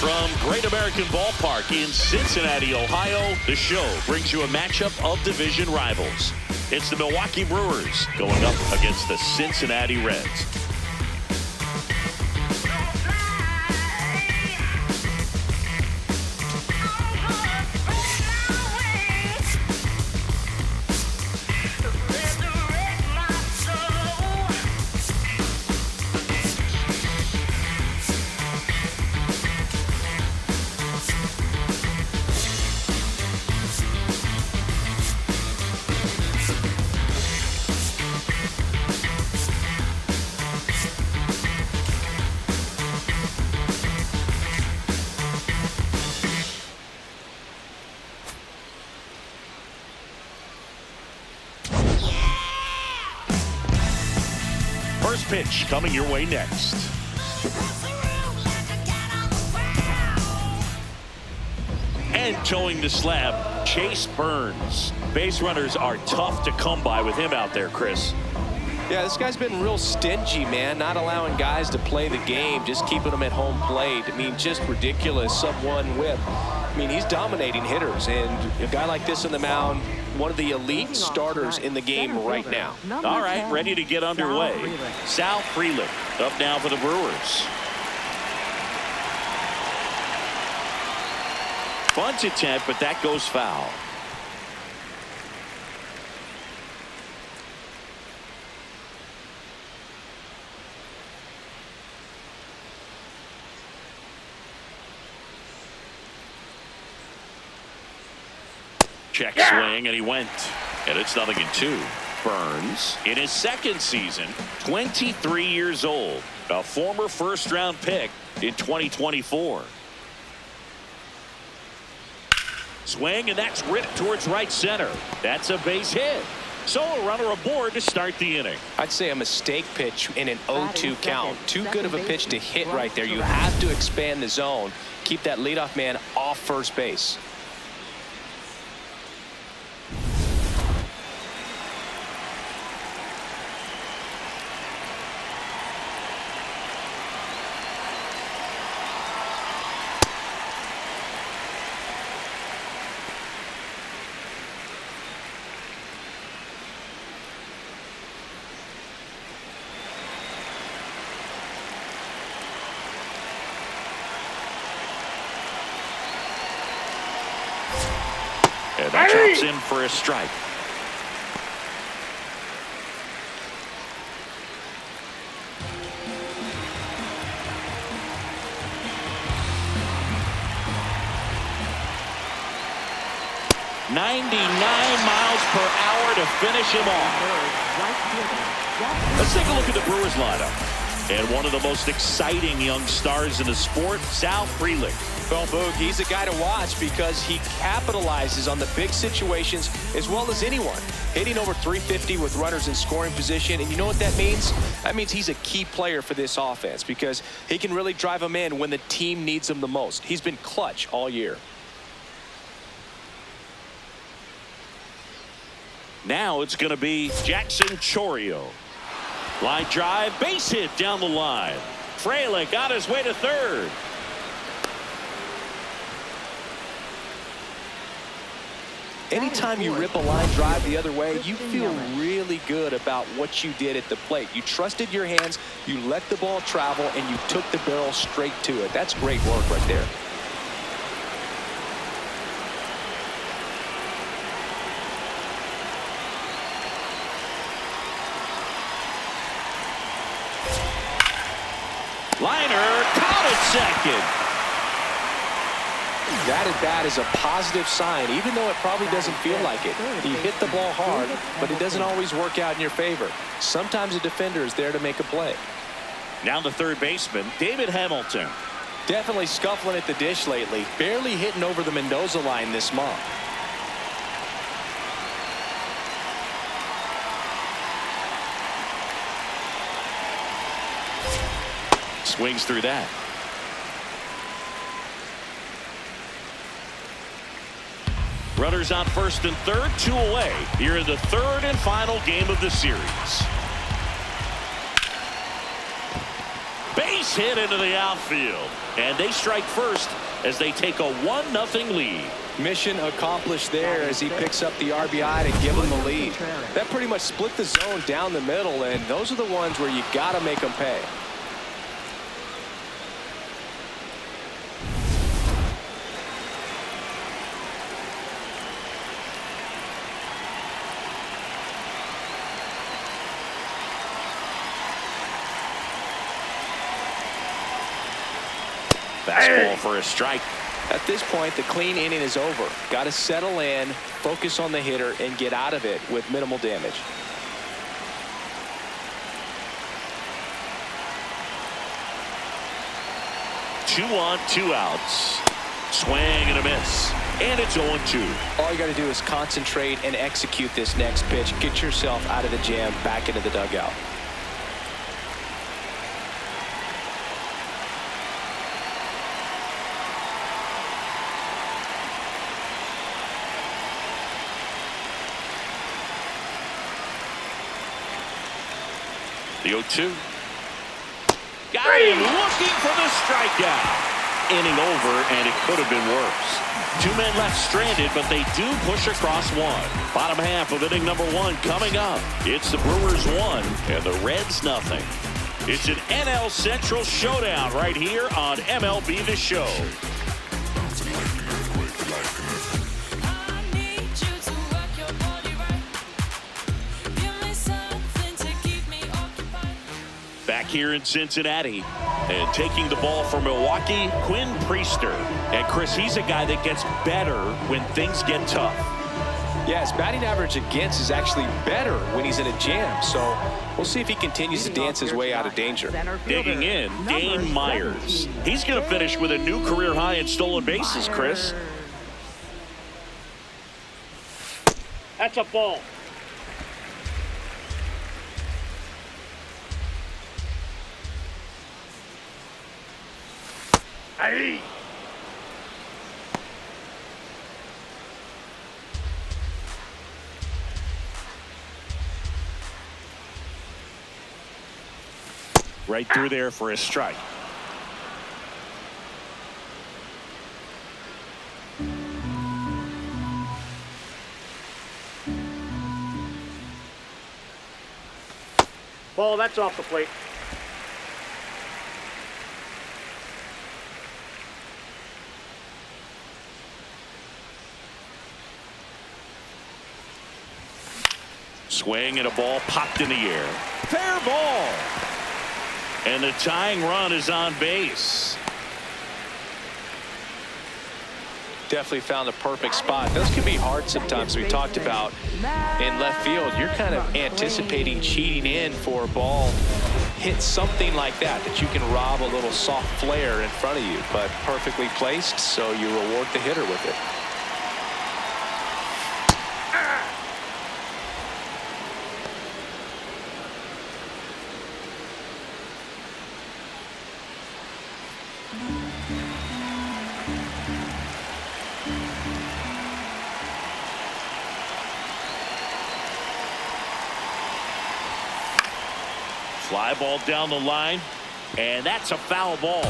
From Great American Ballpark in Cincinnati, Ohio, the show brings you a matchup of division rivals. It's the Milwaukee Brewers going up against the Cincinnati Reds. First pitch coming your way next. And towing the slab, Chase Burns. Base runners are tough to come by with him out there, Chris. Yeah, this guy's been real stingy, man. Not allowing guys to play the game, just keeping them at home plate. I mean, just ridiculous sub-1 whip. I mean, he's dominating hitters, and a guy like this on the mound, one of the elite starters in the game right now. All right, ready to get underway. Sal Frelick up now for the Brewers. Bunt attempt, but that goes foul. Check swing, and he went. And it's 0-2. Burns, in his second season, 23 years old, a former first-round pick in 2024. Swing, and that's ripped towards right center. That's a base hit. So a runner aboard to start the inning. I'd say a mistake pitch in an 0-2 count. Too good of a pitch to hit right there. You have to expand the zone. Keep that leadoff man off first base. And that drops in for a strike. mph to finish him off. Let's take a look at the Brewers lineup. And one of the most exciting young stars in the sport, Sal Frelick. Well, Boog, he's a guy to watch because he capitalizes on the big situations as well as anyone. Hitting over 350 with runners in scoring position. And you know what that means? That means he's a key player for this offense because he can really drive them in when the team needs him the most. He's been clutch all year. Now it's going to be Jackson Chourio. Line drive, base hit down the line. Frelick got his way to third. Anytime you rip a line drive the other way, you feel really good about what you did at the plate. You trusted your hands, you let the ball travel, and you took the barrel straight to it. That's great work right there. Liner caught at second. That at bat is a positive sign, even though it probably doesn't feel like it. You hit the ball hard, but it doesn't always work out in your favor. Sometimes a defender is there to make a play. Now the third baseman, David Hamilton. Definitely scuffling at the dish lately. Barely hitting over the Mendoza line this month. Swings through that. Runners on first and third, 2 away. Here in the third and final game of the series. Base hit into the outfield. And they strike first as they take a 1-0 lead. Mission accomplished there as he picks up the RBI to give him the lead. That pretty much split the zone down the middle, and those are the ones where you got to make them pay. Fastball for a strike. At this point, the clean inning is over. Got to settle in, focus on the hitter, and get out of it with minimal damage. Two on, 2 outs. Swing and a miss. And it's 0-2. All you got to do is concentrate and execute this next pitch. Get yourself out of the jam, back into the dugout. The 0-2. Got him looking for the strikeout. Inning over, and it could have been worse. 2 men left stranded, but they do push across 1. Bottom half of inning number 1 coming up. It's the Brewers 1 and the Reds 0. It's an NL Central showdown right here on MLB The Show. Back here in Cincinnati, and taking the ball for Milwaukee, Quinn Priester. And Chris, he's a guy that gets better when things get tough. Yeah, his batting average against is actually better when he's in a jam. So we'll see if he continues to dance his way out of danger. Digging in, Dane Myers. He's going to finish with a new career high in stolen bases, Chris. That's a ball. Hey. Right through there for a strike. Ball, that's off the plate. Swing and a ball popped in the air. Fair ball. And the tying run is on base. Definitely found a perfect spot. Those can be hard sometimes. We talked about in left field. You're kind of anticipating cheating in for a ball. Hit something like that you can rob a little soft flare in front of you, but perfectly placed, so you reward the hitter with it. Fly ball down the line, and that's a foul ball.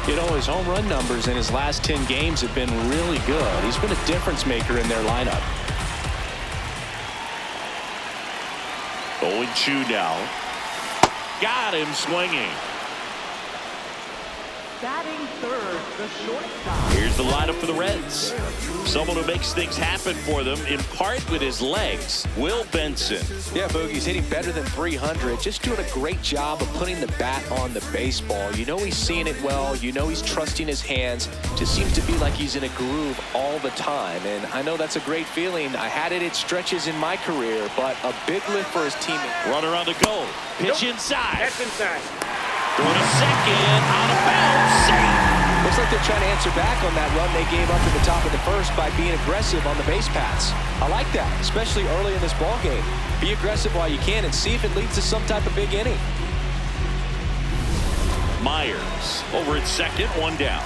You know, his home run numbers in his last 10 games have been really good. He's been a difference maker in their lineup. 0-2 now. Got him swinging. Batting third, the shortstop. Here's the lineup for the Reds. Someone who makes things happen for them, in part with his legs, Will Benson. Yeah, Boogie's hitting better than 300. Just doing a great job of putting the bat on the baseball. You know he's seeing it well. You know he's trusting his hands. Just seems to be like he's in a groove all the time. And I know that's a great feeling. I had it at stretches in my career, but a big lift for his teammate. Runner on the go. Pitch inside. That's inside. Going to second, out of bounds, safe. Looks like they're trying to answer back on that run they gave up at the top of the first by being aggressive on the base paths. I like that, especially early in this ball game. Be aggressive while you can and see if it leads to some type of big inning. Myers over at second, 1 down.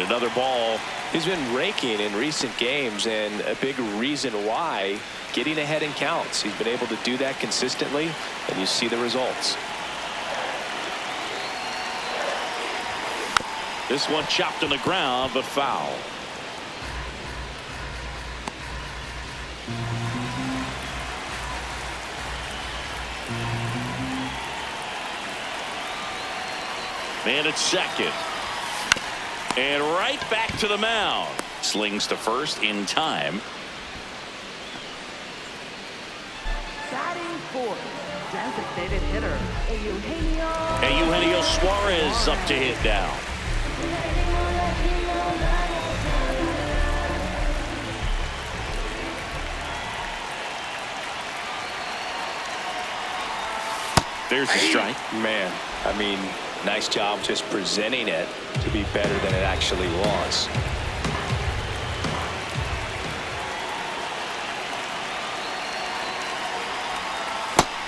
And another ball. He's been raking in recent games, and a big reason why, getting ahead in counts. He's been able to do that consistently, and you see the results. This one chopped on the ground, but foul. Man at second. And right back to the mound. Slings to first in time. Batting fourth, designated hitter, Eugenio Suarez up to hit now. There's a strike. Man, I mean, nice job just presenting it to be better than it actually was.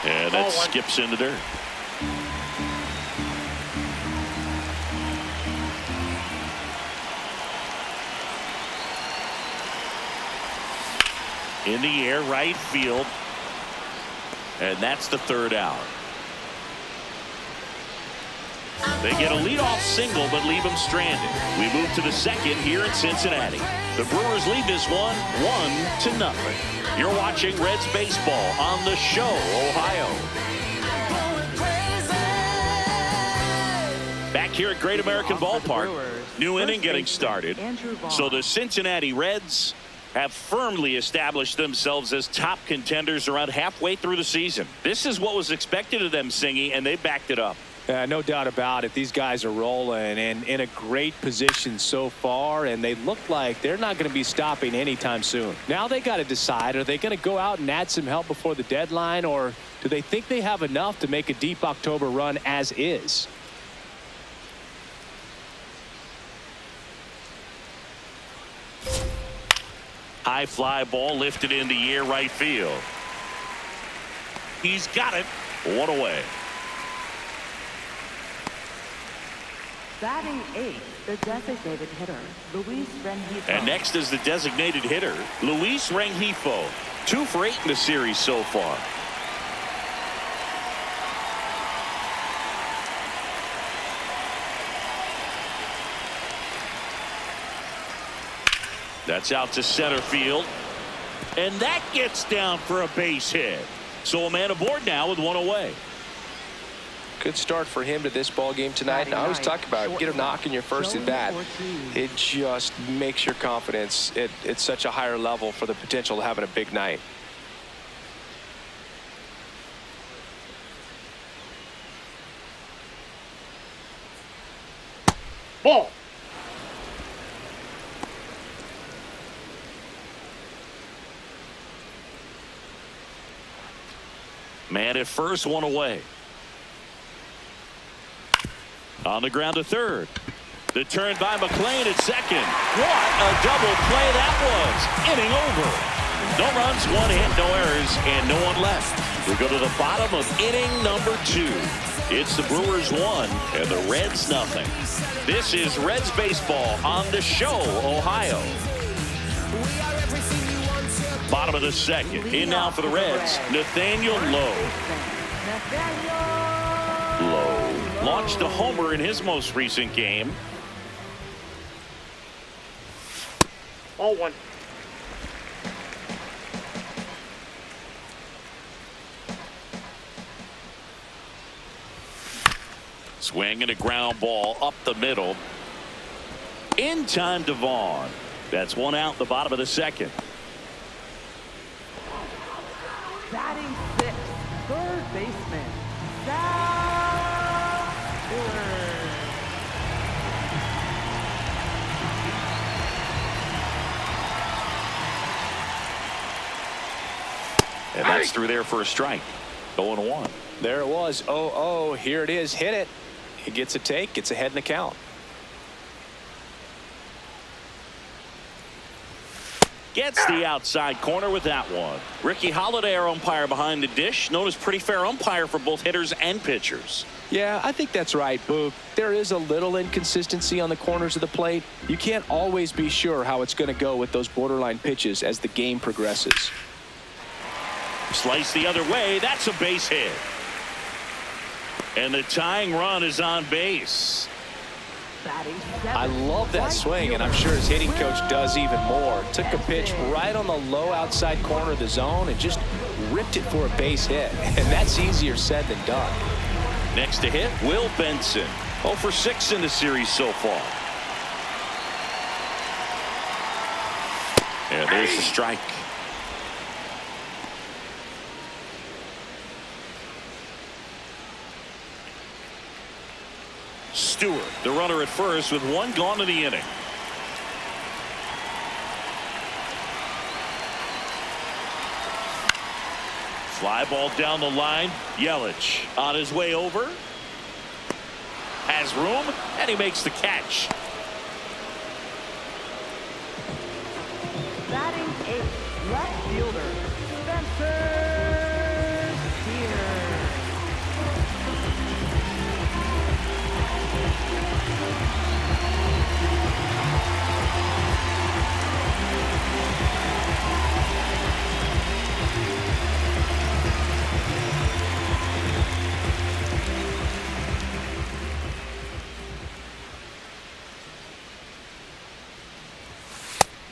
And that skips in the dirt. In the air, right field. And that's the third out. They get a leadoff single, but leave them stranded. We move to the second here in Cincinnati. The Brewers lead this one 1-0. You're watching Reds baseball on the show, Ohio. Back here at Great American Ballpark. New inning getting started. So the Cincinnati Reds have firmly established themselves as top contenders around halfway through the season. This is what was expected of them, Singy, and they backed it up. No doubt about it. These guys are rolling and in a great position so far, and they look like they're not going to be stopping anytime soon. Now they got to decide, are they going to go out and add some help before the deadline, or do they think they have enough to make a deep October run as is? High fly ball lifted in the air, right field. He's got it. One away. Batting eighth, the designated hitter, Luis Rengifo. And next is the designated hitter, Luis Rengifo. 2 for 8 in the series so far. That's out to center field. And that gets down for a base hit. So a man aboard now with 1 away. Good start for him to this ball game tonight. And I always talk about get a knock in your first at bat. It just makes your confidence at such a higher level for the potential of having a big night. Ball. Man at first, 1 away. On the ground to third. The turn by McLain at second. What a double play that was. Inning over. No runs, 1 hit, no errors, and no one left. We go to the bottom of inning number 2. It's the Brewers 1 and the Reds nothing. This is Reds baseball on the show, Ohio. Bottom of the second. In now for the Reds, Nathaniel Lowe. Lowe launched a homer in his most recent game. 0-1. Swing and a ground ball up the middle. In time to Vaughn. That's 1 out, the bottom of the second. Batting sixth, third baseman, Sal Stewart. And that's through there for a strike. 0-1. There it was. 0-0. Here it is. Hit it. He gets a take. Gets ahead in the count. Gets the outside corner with that one. Ricky Holiday, our umpire behind the dish, known as pretty fair umpire for both hitters and pitchers. Yeah, I think that's right, Boog. There is a little inconsistency on the corners of the plate. You can't always be sure how it's going to go with those borderline pitches as the game progresses. Slice the other way. That's a base hit. And the tying run is on base. I love that swing, and I'm sure his hitting coach does even more. Took a pitch right on the low outside corner of the zone and just ripped it for a base hit. And that's easier said than done. Next to hit, Will Benson. 0 for 6 in the series so far. And there's the strike. Stewart, the runner at first, with one gone in the inning. Fly ball down the line. Yelich on his way over. Has room, and he makes the catch. Batting 8th, left fielder, Spencer Steer.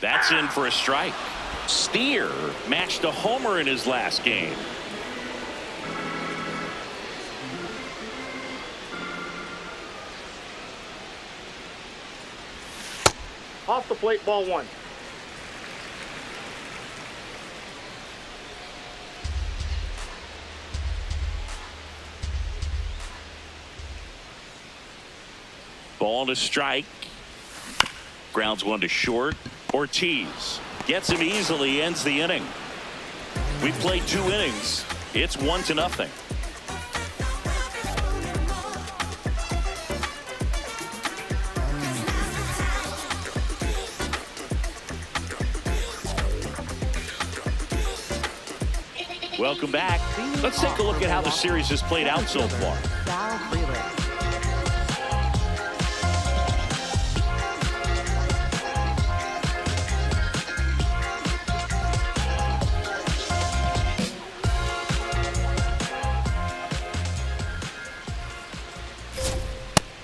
That's in for a strike. Steer matched a homer in his last game. Off the plate, ball 1. Ball to strike. Grounds one to short. Ortiz gets him easily, ends the inning. We played 2 innings. It's 1-0. Welcome back. Let's take a look at how the series has played out so far. Sal Frelick.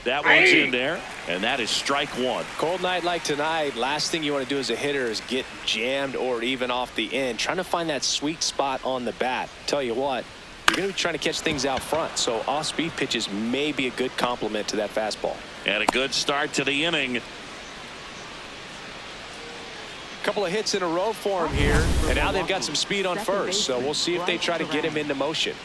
That one's in there, and that is strike 1. Cold night like tonight, last thing you want to do as a hitter is get jammed or even off the end, trying to find that sweet spot on the bat. Tell you what, you're going to be trying to catch things out front, so off-speed pitches may be a good complement to that fastball. And a good start to the inning. A couple of hits in a row for him here, and now they've got some speed on first, so we'll see if they try to get him into motion.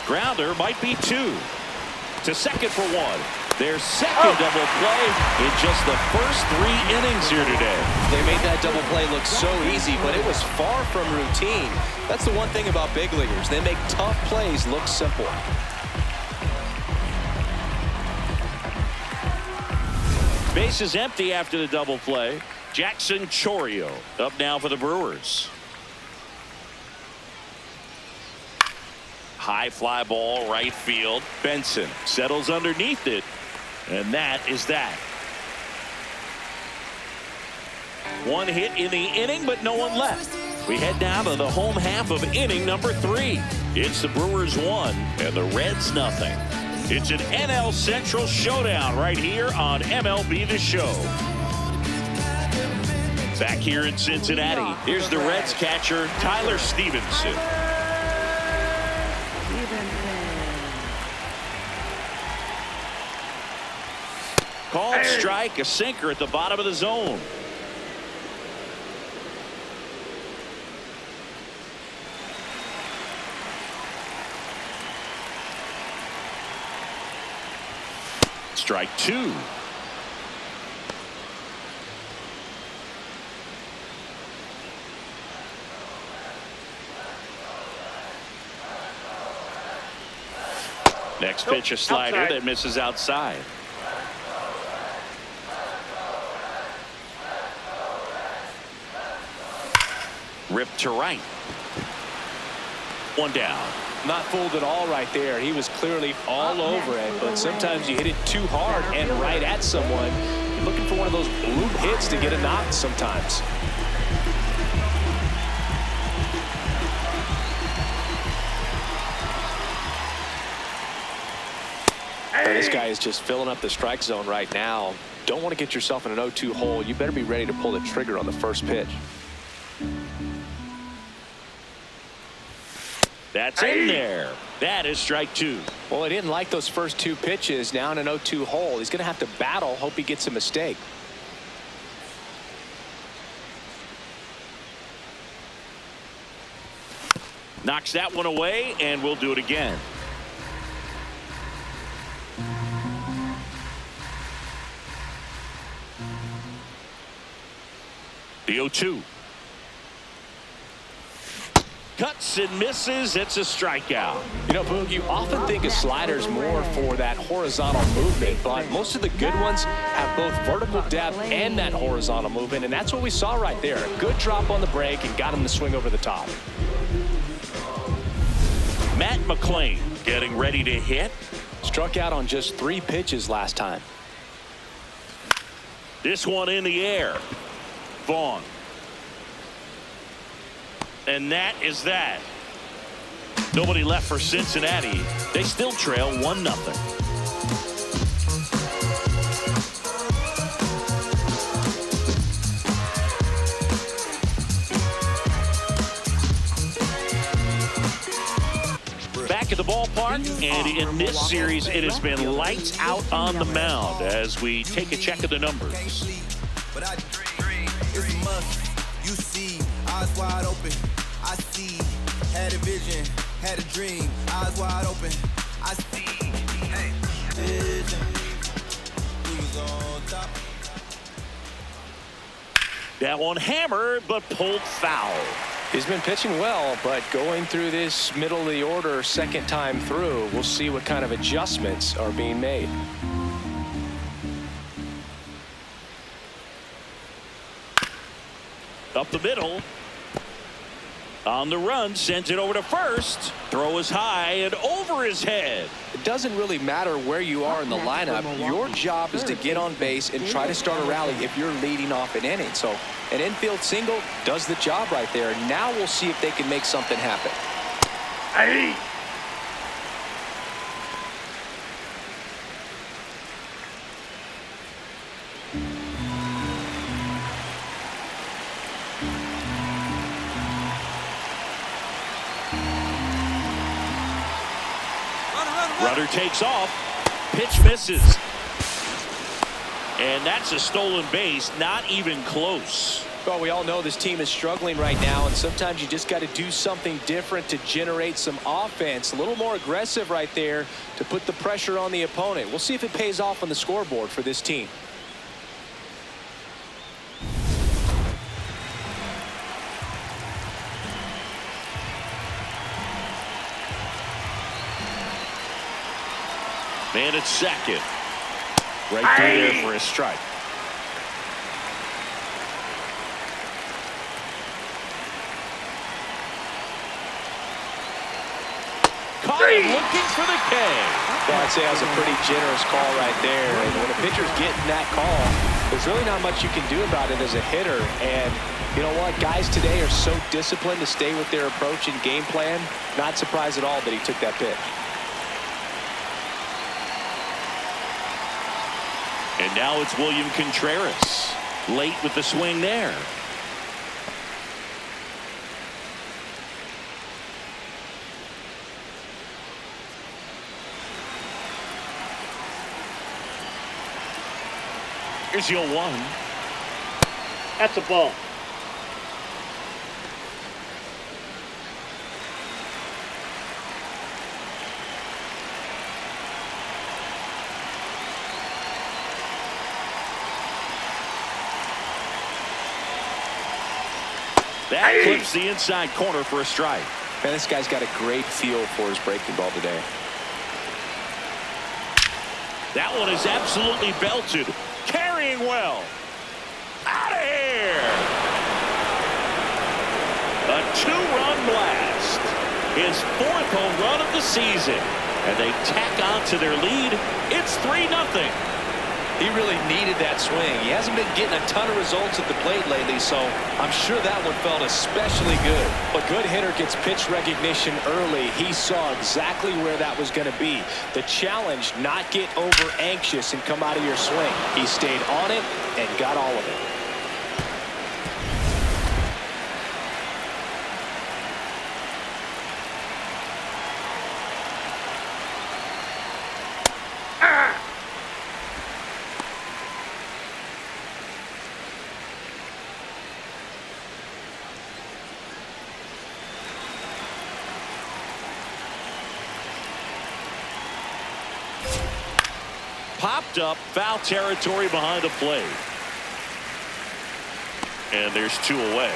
Grounder might be 2. To second for 1. Their second double play in just the first 3 innings here today. They made that double play look so easy, but it was far from routine. That's the one thing about big leaguers. They make tough plays look simple. Base is empty after the double play. Jackson Chourio up now for the Brewers. High fly ball right field. Benson settles underneath it, and that is that. 1 hit in the inning, but no one left. We head down to the home half of inning number 3. It's the Brewers 1 and the Reds nothing. It's an NL Central showdown right here on MLB The Show. Back here in Cincinnati, here's the Reds catcher, Tyler Stephenson. Called strike, a sinker at the bottom of the zone. Strike two. Next pitch, a slider outside. that misses outside. Ripped to right. One down. Not fooled at all right there. He was clearly all over it, but sometimes you hit it too hard and right at someone. You're looking for one of those bloop hits to get a knock sometimes. This guy is just filling up the strike zone right now. Don't want to get yourself in an 0-2 hole. You better be ready to pull the trigger on the first pitch. That's in there. That is strike two. Well, he didn't like those first two pitches. Now in an 0-2 hole, he's going to have to battle. Hope he gets a mistake. Knocks that one away, and we'll do it again. The 0-2. Cuts and misses. It's a strikeout. You know, Boog, you often think of sliders more for that horizontal movement, but most of the good ones have both vertical depth and that horizontal movement, and that's what we saw right there. A good drop on the break and got him to swing over the top. Matt McLain getting ready to hit. Struck out on just 3 pitches last time. This one in the air. Vaughn. And that is that. Nobody left for Cincinnati. They still trail 1-0. Back at the ballpark, and in this series it has been lights out on the mound as we take a check of the numbers. You see, eyes wide open. I see, had a vision, had a dream, eyes wide open. I see, hey, vision. He was on top. That one hammered, but pulled foul. He's been pitching well, but going through this middle of the order second time through, we'll see what kind of adjustments are being made. Up the middle. On the run, sends it over to first. Throw is high and over his head. It doesn't really matter where you are in the lineup. Your job is to get on base and try to start a rally if you're leading off an inning. So an infield single does the job right there. Now we'll see if they can make something happen. Hey! Runner takes off. Pitch misses. And that's a stolen base. Not even close. Well, we all know this team is struggling right now, and sometimes you just got to do something different to generate some offense. A little more aggressive right there to put the pressure on the opponent. We'll see if it pays off on the scoreboard for this team. Man at second. Right through there for a strike. Caught him looking for the K. Well, I'd say that was a pretty generous call right there. And when a pitcher's getting that call, there's really not much you can do about it as a hitter. And you know what? Guys today are so disciplined to stay with their approach and game plan. Not surprised at all that he took that pitch. And now it's William Contreras. Late with the swing there. Here's the 0-1. That's a ball. That clips the inside corner for a strike. Man, this guy's got a great feel for his breaking ball today. That one is absolutely belted. Carrying well. Out of here. A two-run blast. His fourth home run of the season. And they tack on to their lead. It's 3-0. He really needed that swing. He hasn't been getting a ton of results at the plate lately, so I'm sure that one felt especially good. A good hitter gets pitch recognition early. He saw exactly where that was going to be. The challenge, not get over anxious and come out of your swing. He stayed on it and got all of it. Popped up, foul territory behind the plate. And there's 2 away.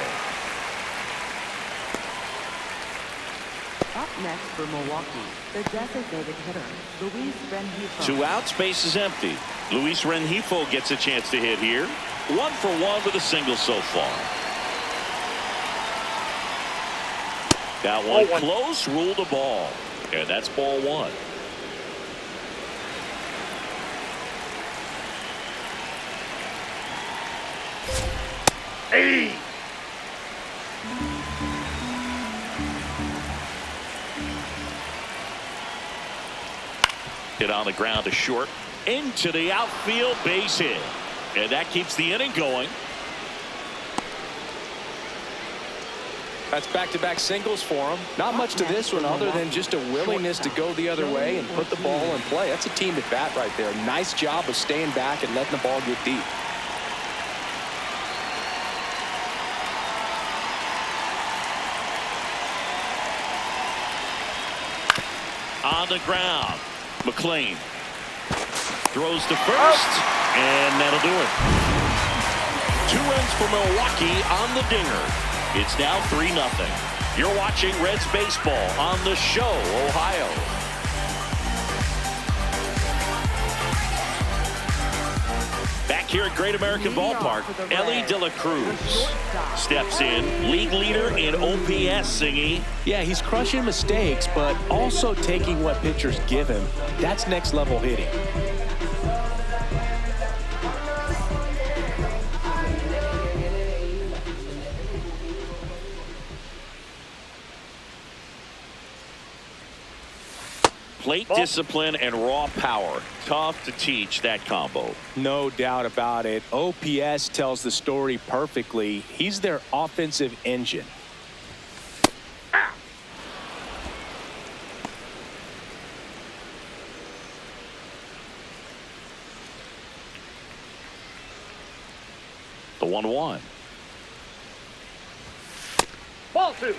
Up next for Milwaukee, the designated hitter, Luis Rengifo. 2 outs, base is empty. Luis Rengifo gets a chance to hit here. 1 for 1 with a single so far. That one close, ruled a ball. And that's ball 1. Hey! Hit on the ground to short. Into the outfield, base hit. And that keeps the inning going. That's back-to-back singles for him. Not much to this one other than just a willingness to go the other way and put the ball in play. That's a team at bat right there. Nice job of staying back and letting the ball get deep. On the ground, McLain throws to first, and that'll do it. 2 runs for Milwaukee on the dinger. It's now 3-0. You're watching Reds baseball on the Show, Ohio. Back here at Great American Ballpark, Elly De La Cruz steps in, league leader in OPS, Singy. Yeah, he's crushing mistakes, but also taking what pitchers give him. That's next level hitting. Plate discipline and raw power. Tough to teach that combo. No doubt about it. OPS tells the story perfectly. He's their offensive engine. The 1-1. Ball 2.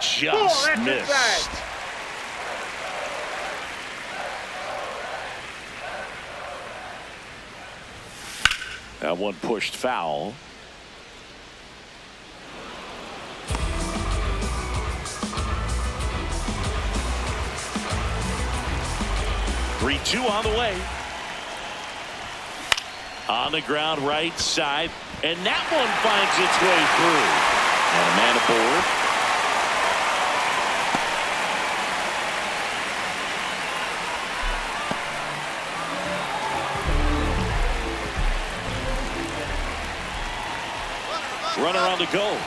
Just missed. Inside. That one pushed foul. Three-two on the way. On the ground, right side, and that one finds its way through. And a man aboard. Runner on the go.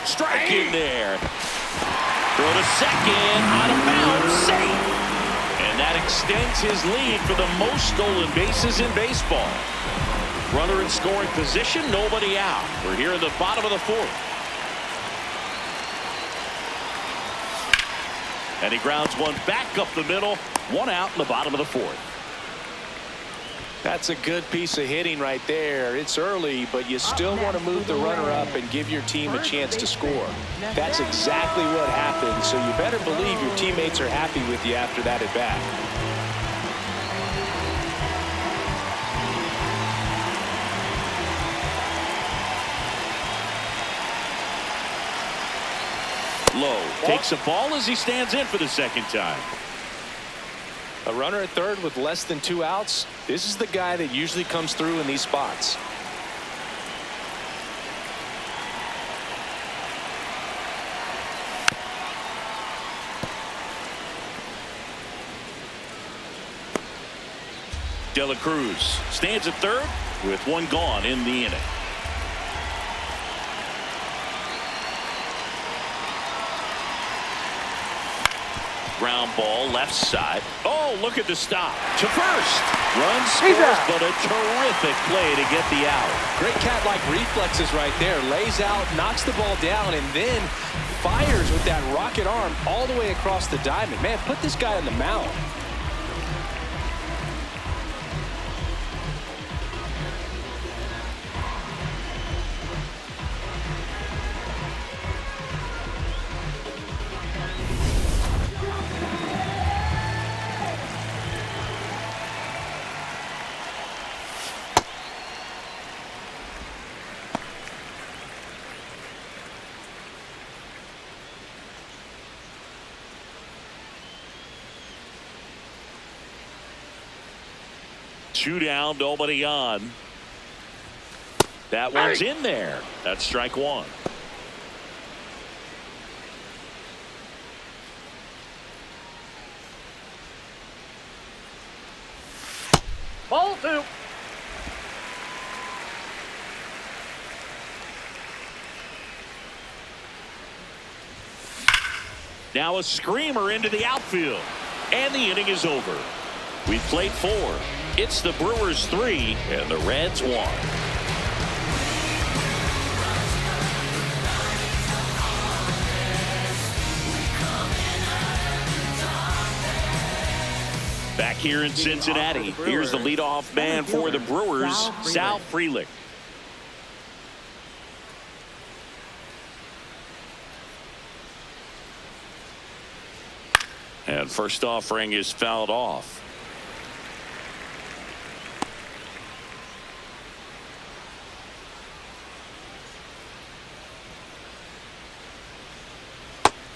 Strike in there. Throw to second. Out of bounds. Safe. And that extends his lead for the most stolen bases in baseball. Runner in scoring position. Nobody out. We're here in the bottom of the 4th. And he grounds one back up the middle. 1 out in the bottom of the 4th. That's a good piece of hitting right there. It's early, but you still want to move the runner up and give your team a chance to score. That's exactly what happened, so you better believe your teammates are happy with you after that at bat. Lowe takes a ball as he stands in for the second time. A runner at third with less than 2 outs. This is the guy that usually comes through in these spots. De La Cruz stands at third with 1 gone in the inning. Ground ball left side. Oh, look at the stop to first. Run scores, but a terrific play to get the out. Great cat-like reflexes right there. Lays out, knocks the ball down, and then fires with that rocket arm all the way across the diamond. Man, put this guy on the mound. Two down, nobody on. That one's in there. That's strike 1. Ball 2. Now a screamer into the outfield. And the inning is over. We've played 4. It's the Brewers 3 and the Reds 1. Back here in Cincinnati, here's the leadoff man for the Brewers, Sal Frelick. And first offering is fouled off.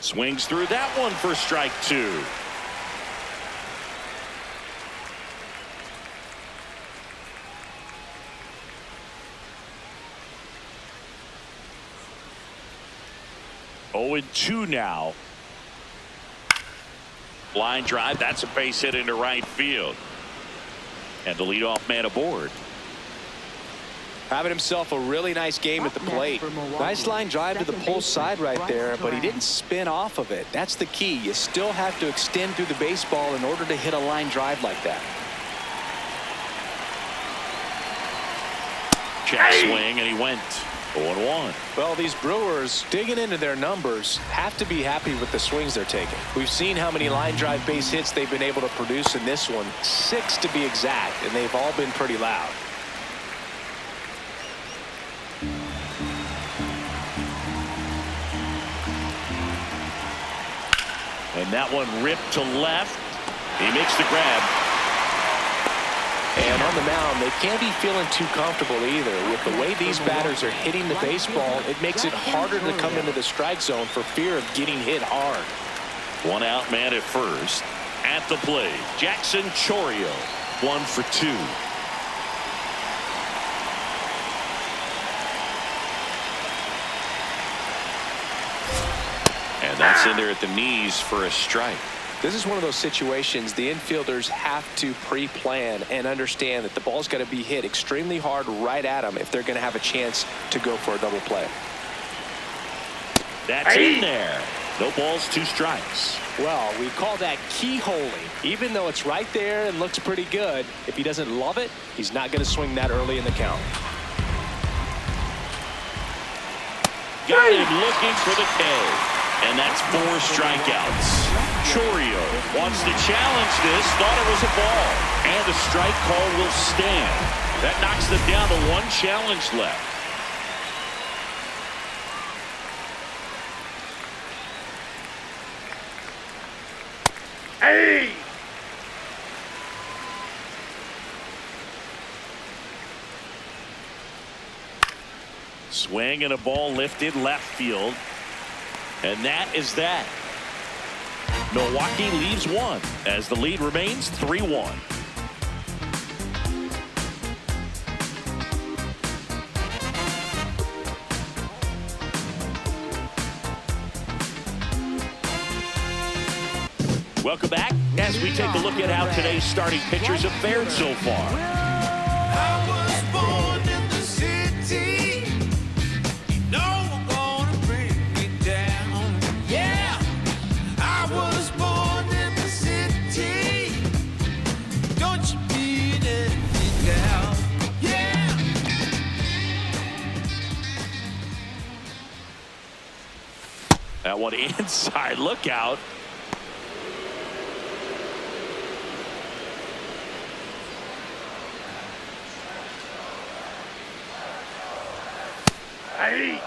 Swings through that one for strike 2. Oh, and 2 now. Line drive. That's a base hit into right field. And the leadoff man aboard. Having himself a really nice game at the plate. Nice line drive to the pull side right there, but he didn't spin off of it. That's the key. You still have to extend through the baseball in order to hit a line drive like that. Check swing, and he went 0-1. Well, these Brewers, digging into their numbers, have to be happy with the swings they're taking. We've seen how many line drive base hits they've been able to produce in this one. 6 to be exact, and they've all been pretty loud. And that one ripped to left. He makes the grab. And on the mound, they can't be feeling too comfortable either. With the way these batters are hitting the baseball, it makes it harder to come into the strike zone for fear of getting hit hard. 1 out man at first. At the plate, Jackson Chourio, 1 for 2. And that's in there at the knees for a strike. This is one of those situations the infielders have to pre-plan and understand that the ball's got to be hit extremely hard right at them if they're going to have a chance to go for a double play. That's in there. No balls, 2 strikes. Well, we call that keyholing. Even though it's right there and looks pretty good, if he doesn't love it, he's not going to swing that early in the count. Got him looking for the K. And that's 4 strikeouts. Chourio wants to challenge this, thought it was a ball. And the strike call will stand. That knocks them down to 1 challenge left. Hey! Swing and a ball lifted left field. And that is that. Milwaukee leaves 1 as the lead remains 3-1. Welcome back as we take a look at how today's starting pitchers have fared so far. I was born in the city. You know we're gonna bring me down. Yeah, I was born in the city. Don't you beat it down. Yeah. That one inside, look out. Hey!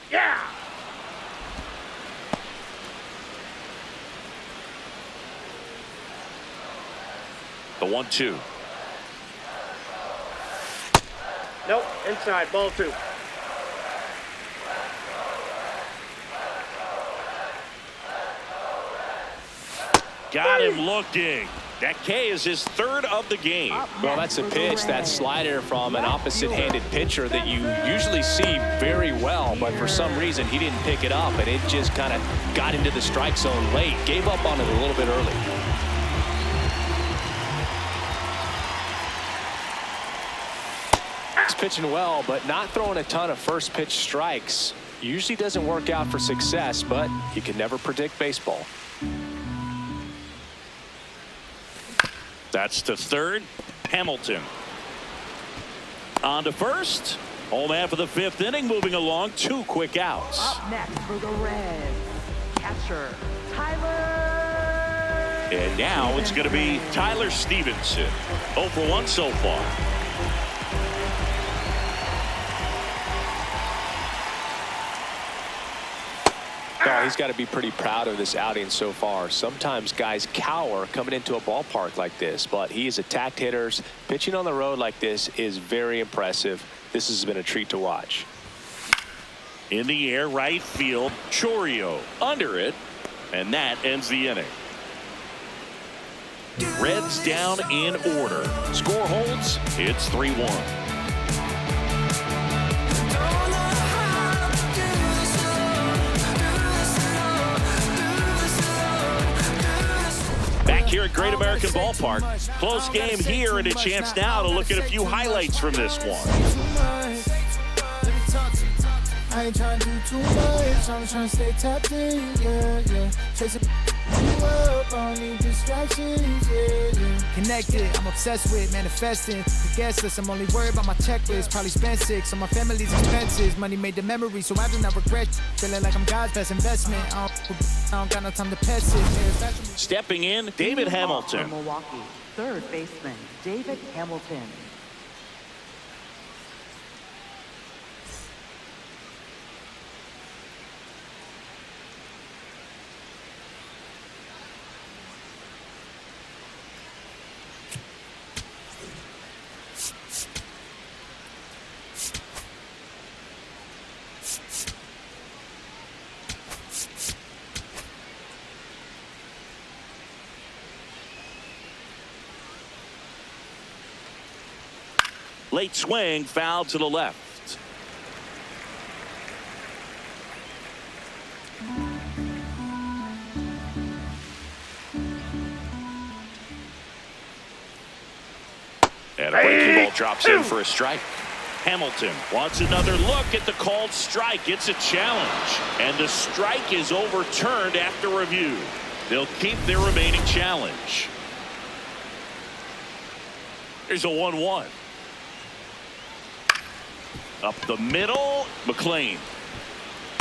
Yeah! The 1-2. Nope, inside, ball 2. Got him looking. That K is his 3rd of the game. Well, that's a pitch, that slider from an opposite-handed pitcher that you usually see very well, but for some reason he didn't pick it up, and it just kind of got into the strike zone late. Gave up on it a little bit early. He's pitching well, but not throwing a ton of first pitch strikes. Usually doesn't work out for success, but you can never predict baseball. That's to 3rd. Hamilton. On to 1st. Home half of the 5th inning, moving along. 2 quick outs. Up next for the Reds, catcher Tyler. And now it's going to be Tyler Stephenson. 0 for 1 so far. Oh, he's got to be pretty proud of this outing so far. Sometimes guys cower coming into a ballpark like this, but he has attacked hitters. Pitching on the road like this is very impressive. This has been a treat to watch. In the air, right field. Chourio under it, and that ends the inning. Reds down in order. Score holds. It's 3-1. Back here at Great American Ballpark. Close game here, and a chance now to look at a few highlights from this one. I ain't trying to do too much. I'm trying to stay tapped in, yeah. Chasing you up, I don't need distractions, yeah. Connected, I'm obsessed with manifesting. The guest list, I'm only worried about my checklist. Probably spent 6 on my family's expenses. Money made the memory, so I do not regret. Feeling like I'm God's best investment. I don't got no time to pass it. Stepping in, David Hamilton. From Milwaukee, 3rd baseman David Hamilton. Late swing, foul to the left. And a breaking ball drops in for a strike. Hamilton wants another look at the called strike. It's a challenge. And the strike is overturned after review. They'll keep their remaining challenge. Here's a 1-1. Up the middle, McLain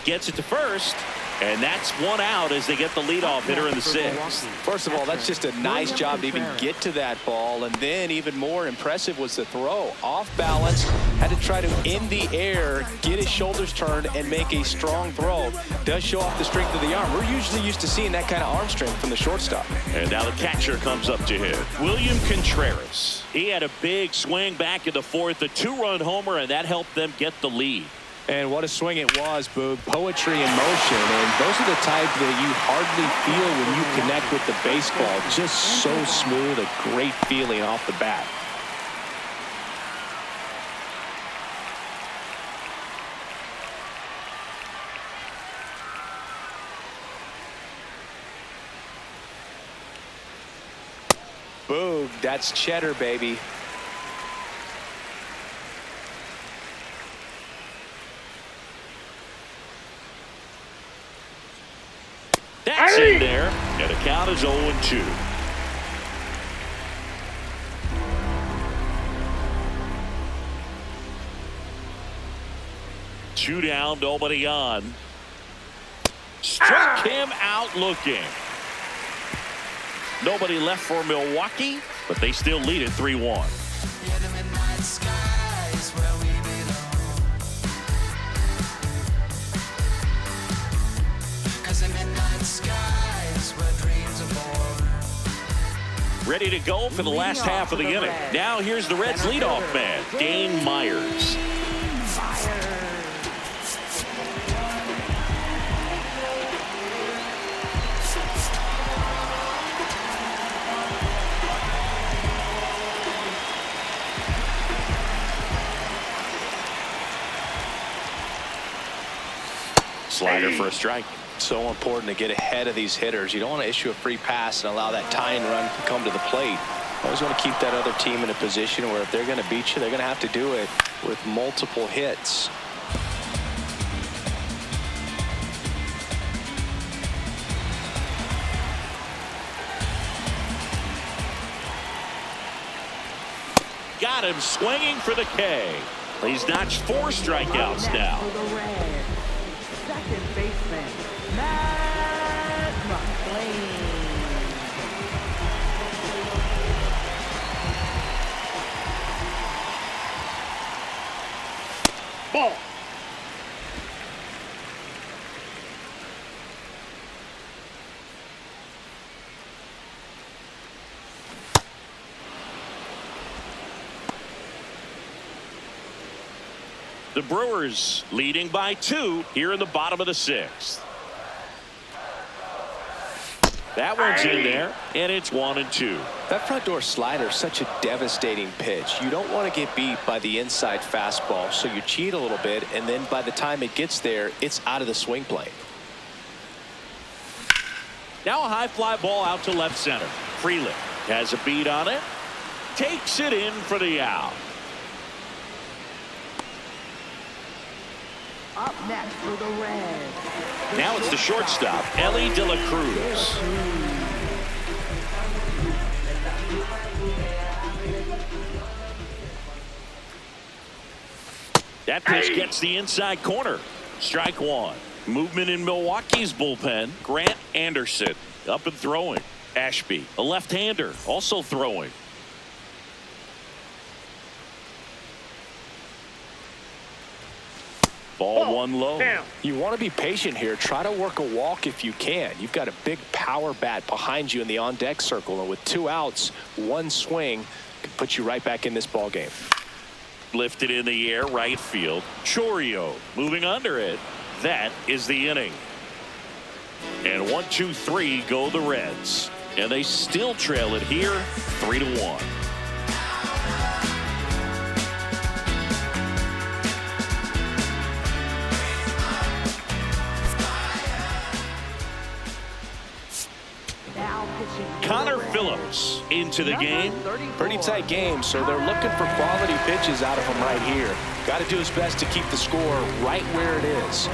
gets it to first, and that's one out as they get the leadoff hitter in the sixth. First of all, that's just a nice job to even get to that ball, and then even more impressive was the throw. Off balance, had to try to, in the air, get his shoulders turned and make a strong throw. Does show off the strength of the arm. We're usually used to seeing that kind of arm strength from the shortstop. And now the catcher comes up to hit. William Contreras. He had a big swing back in the fourth, a 2-run homer, and that helped them get the lead. And what a swing it was, Boog. Poetry in motion. And those are the type that you hardly feel when you connect with the baseball. Just so smooth, a great feeling off the bat. Boog, that's cheddar, baby. That's in there, and the count is 0-2. Two down, nobody on. Struck him out looking. Nobody left for Milwaukee, but they still lead it 3-1. Ready to go for the last half of the inning. Now here's the Reds leadoff man, Dane Myers. Slider for a strike. So important to get ahead of these hitters. You don't want to issue a free pass and allow that tying run to come to the plate. Always want to keep that other team in a position where if they're going to beat you, they're going to have to do it with multiple hits. Got him swinging for the K. He's notched 4 strikeouts now. Second baseman, Matt McLain. Ball. The Brewers leading by 2 here in the bottom of the 6th. That one's in there, and it's 1-2. That front door slider is such a devastating pitch. You don't want to get beat by the inside fastball, so you cheat a little bit, and then by the time it gets there, it's out of the swing plane. Now a high fly ball out to left center. Frelick has a beat on it. Takes it in for the out. Up next for the Reds. Now it's the shortstop, Elly De La Cruz. That pitch gets the inside corner. Strike 1. Movement in Milwaukee's bullpen. Grant Anderson up and throwing. Ashby, a left-hander, also throwing. Ball 1 low. Down. You want to be patient here. Try to work a walk if you can. You've got a big power bat behind you in the on-deck circle, and with 2 outs, 1 swing could put you right back in this ball game. Lifted in the air, right field. Chourio moving under it. That is the inning. And 1-2-3 go the Reds, and they still trail it here, 3-1. Phillips into the game. Pretty tight game, so they're looking for quality pitches out of him right here. Got to do his best to keep the score right where it is.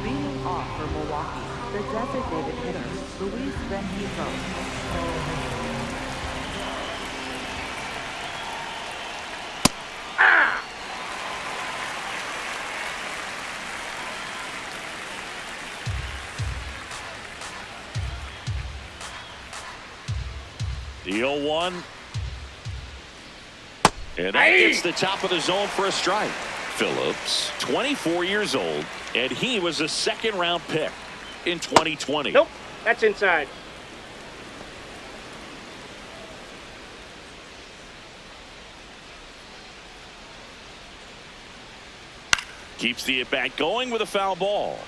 Leading off for Milwaukee, The designated hitter, Luis Rengifo. The 0-1. And that gets the top of the zone for a strike. Phillips, 24 years old, and he was a second-round pick in 2020. Nope, that's inside. Keeps the at-bat going with a foul ball.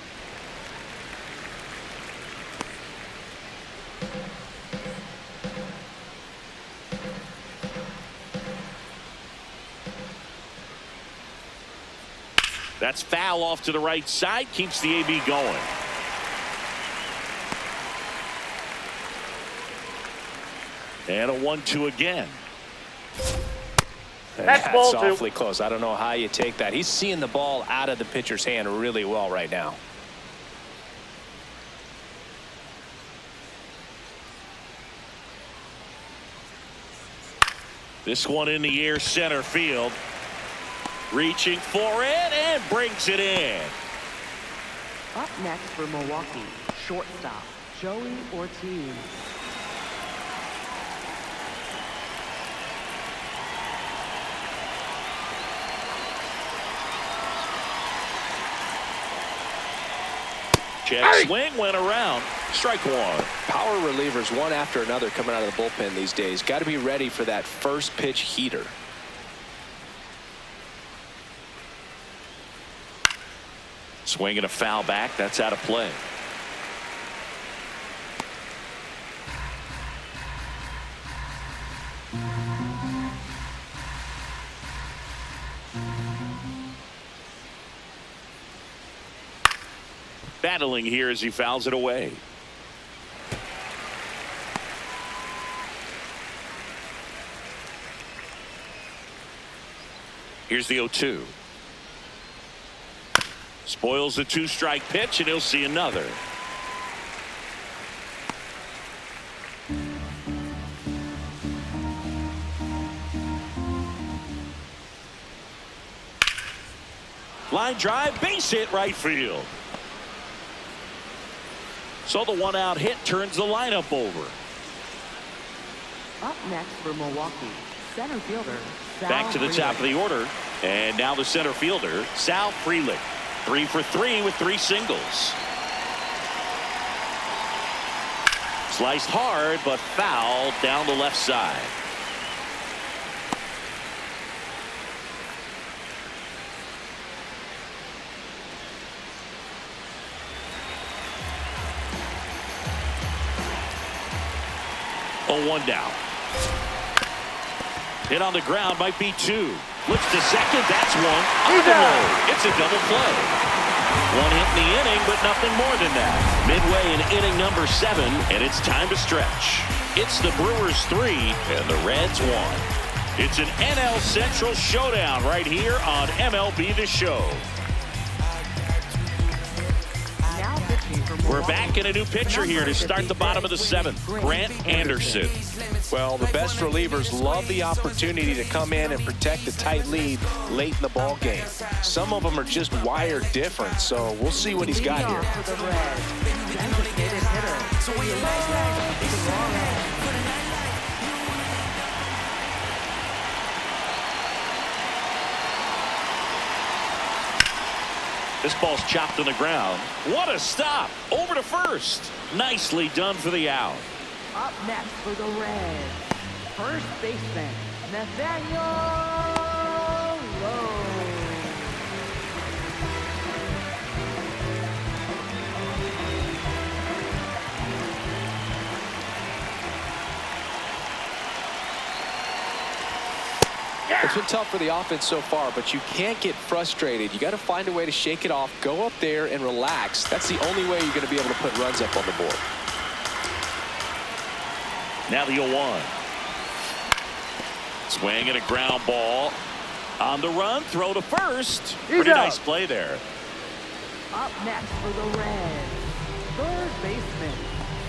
That's foul off to the right side. Keeps the AB going. And a 1-2 again. That's ball two. Awfully close. I don't know how you take that. He's seeing the ball out of the pitcher's hand really well right now. This one in the air, center field. Reaching for it and brings it in. Up next for Milwaukee, shortstop, Joey Ortiz. Check swing went around. Strike one. Power relievers one after another coming out of the bullpen these days. Got to be ready for that first pitch heater. Swinging a foul back. That's out of play. Battling here as he fouls it away. Here's the 0-2. Spoils the two-strike pitch, and he'll see another. Line drive, base hit, right field. So the one-out hit turns the lineup over. Up next for Milwaukee, center fielder, Sal Back to the top of the order, and now the center fielder, Sal Frelick. 3 for 3 with 3 singles. Sliced hard, but foul down the left side. Oh, 1 down. Hit on the ground, might be 2. Looks to second, that's 1. On the road. It's a double play. 1 hit in the inning, but nothing more than that. Midway in inning number 7, and it's time to stretch. It's the Brewers 3 and the Reds 1. It's an NL Central showdown right here on MLB The Show. Now pitching for Milwaukee. We're back in a new pitcher here to start the bottom of the 7th. Grant Anderson. Well, the best relievers love the opportunity to come in and protect a tight lead late in the ball game. Some of them are just wired different, so we'll see what he's got here. For the Reds, designated hitter, Eugnio Suarez. This ball's chopped on the ground. What a stop. Over to first. Nicely done for the out. Up next for the Reds, first baseman, Nathaniel Lowe. It's been tough for the offense so far, but you can't get frustrated. You got to find a way to shake it off, go up there and relax. That's the only way you're going to be able to put runs up on the board. Now the 0-1. Swing and a ground ball. On the run, throw to first. Pretty nice play there. Up next for the Reds, third baseman,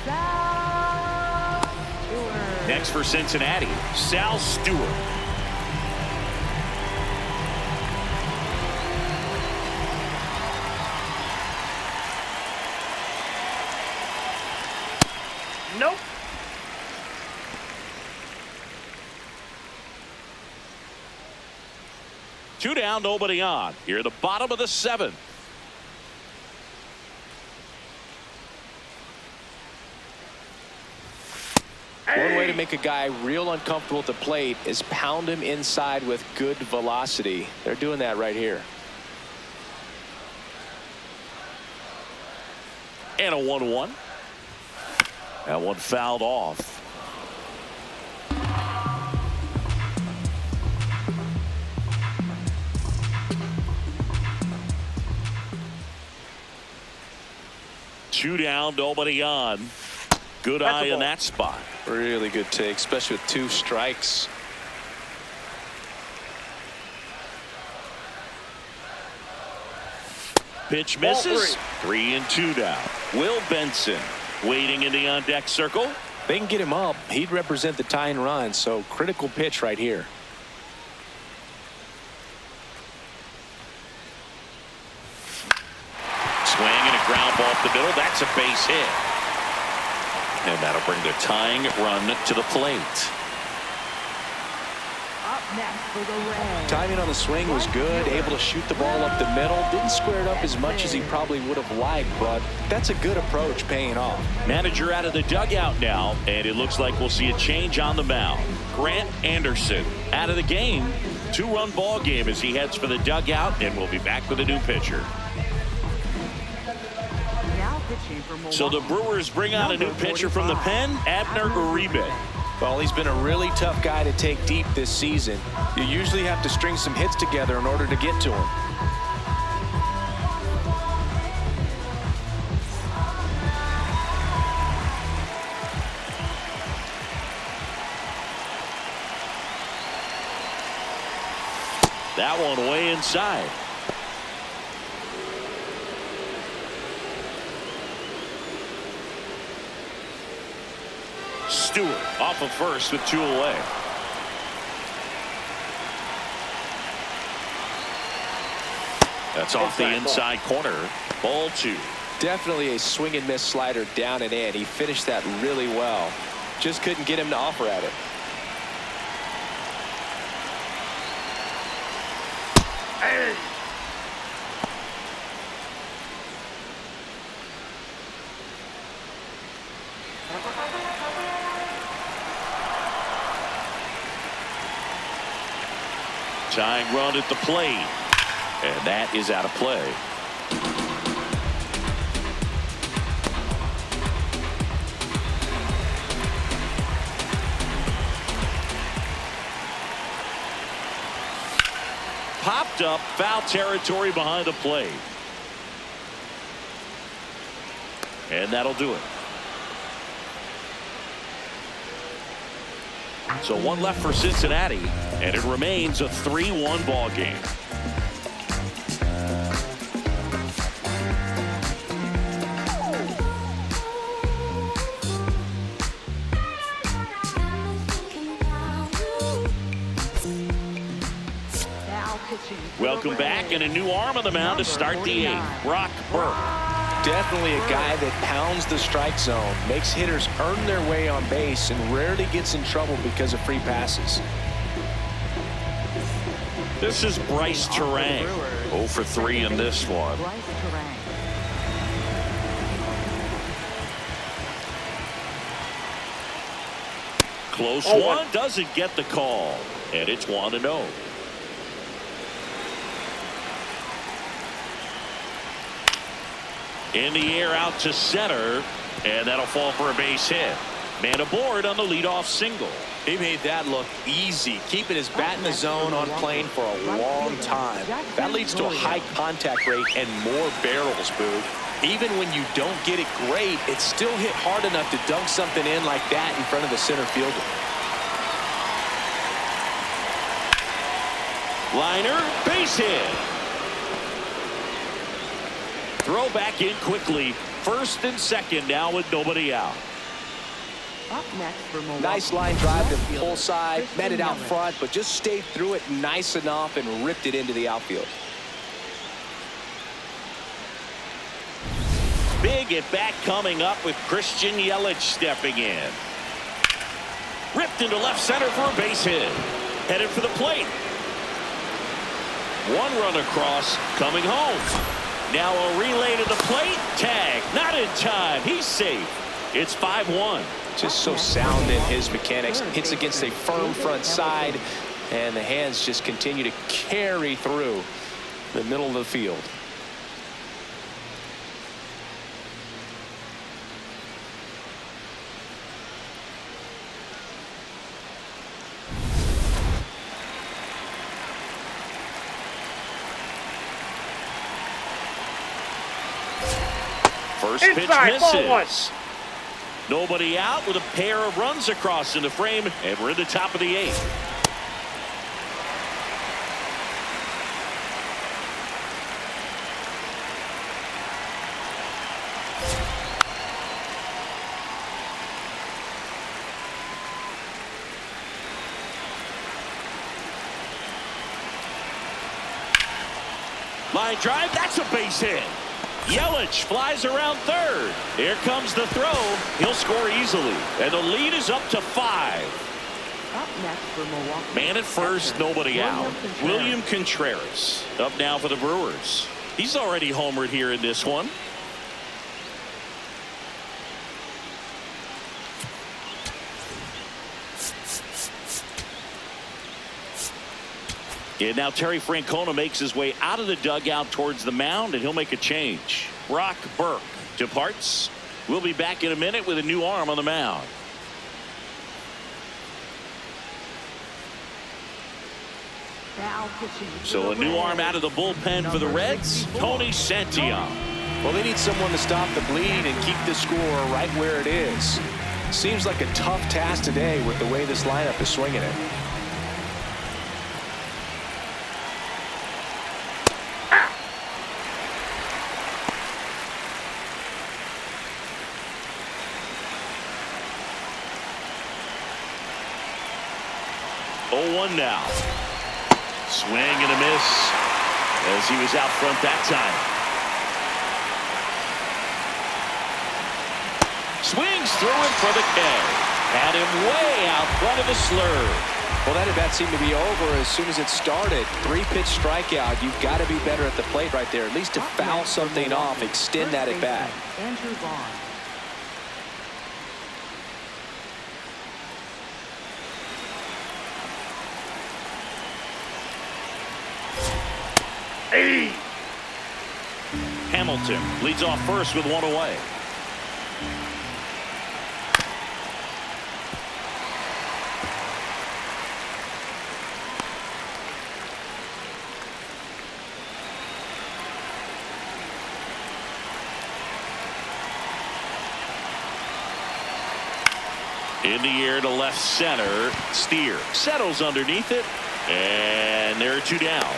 Sal Stewart. Next for Cincinnati, Sal Stewart. Nope. Two down, nobody on. Here at the bottom of the seventh. One way to make a guy real uncomfortable at the plate is pound him inside with good velocity. They're doing that right here. And a 1-1. That one fouled off. Two down, nobody on. Good eye in that spot. Really good take, especially with 2 strikes. Pitch misses. 3-2 now. Will Benson waiting in the on-deck circle. They can get him up. He'd represent the tying run, so critical pitch right here. Swing and a ground ball up the middle. That's a base hit. And that'll bring the tying run to the plate. Up next for the Reds. Timing on the swing was good, able to shoot the ball up the middle. Didn't square it up as much as he probably would have liked, but that's a good approach paying off. Manager out of the dugout now, and it looks like we'll see a change on the mound. Grant Anderson out of the game. 2-run ball game as he heads for the dugout, and we'll be back with a new pitcher. Now pitching for Milwaukee. So the Brewers bring on a new pitcher from the pen, Abner Uribe. Well, he's been a really tough guy to take deep this season. You usually have to string some hits together in order to get to him. That one way inside. Stewart off of first with 2 away. That's off the inside corner. Ball 2. Definitely a swing and miss slider down and in. He finished that really well. Just couldn't get him to offer at it. Tying run at the plate. And that is out of play. Popped up, foul territory behind the plate. And that'll do it. So 1 left for Cincinnati, and it remains a 3-1 ball game. Welcome back, and a new arm on the mound to start the 8th. Brock Burke. Definitely a guy that pounds the strike zone, makes hitters earn their way on base, and rarely gets in trouble because of free passes. This is Brice Turang. 0 for 3 in this one. Brice Turang. Close one, doesn't get the call, and it's 1-0. In the air out to center, and that'll fall for a base hit. Man aboard on the leadoff single. He made that look easy, keeping his bat in the zone on plane for a long time. That leads to a high contact rate and more barrels, Boog. Even when you don't get it great, it's still hit hard enough to dunk something in like that in front of the center fielder. Liner, base hit. Throw back in quickly First and second now with nobody out. Up next for Milwaukee. Nice line drive to Outfielder, pull side, Christian met it out Yelich. front, but just stayed through it nice enough and ripped it into the outfield. Big at bat coming up with Christian Yelich stepping in. Ripped into left center for a base hit. Headed for the plate. One run across, coming home. Now a relay to the plate. Tag, not in time. He's safe. It's 5-1. Just so sound in his mechanics. Hits against a firm front side, and the hands just continue to carry through the middle of the field. First pitch Inside, ball one. misses. Nobody out with a pair of runs across in the frame, and we're in the top of the 8th. Line drive, that's a base hit. Yelich flies around third. Here comes the throw. He'll score easily. And the lead is up to 5. Up next for Milwaukee. Man at first, nobody William out. Contreras. William Contreras up now for the Brewers. He's already homered here in this one. And now Terry Francona makes his way out of the dugout towards the mound, and he'll make a change. Brock Burke departs. We'll be back in a minute with a new arm on the mound. Now pitching for So the a new Reds. arm out of the bullpen for the Reds, Tony Santillan. Well, they need someone to stop the bleed and keep the score right where it is. Seems like a tough task today with the way this lineup is swinging it. Now. Swing and a miss as he was out front that time. Swings through him for the K. Had him way out front of the slurve. Well, that at bat seemed to be over as soon as it started. 3-pitch strikeout. You've got to be better at the plate right there. At least to foul something off, extend that at bat. Andrew Vaughn. Hamilton leads off first with one away. In the air to left center. Steer settles underneath it, and there are 2 down.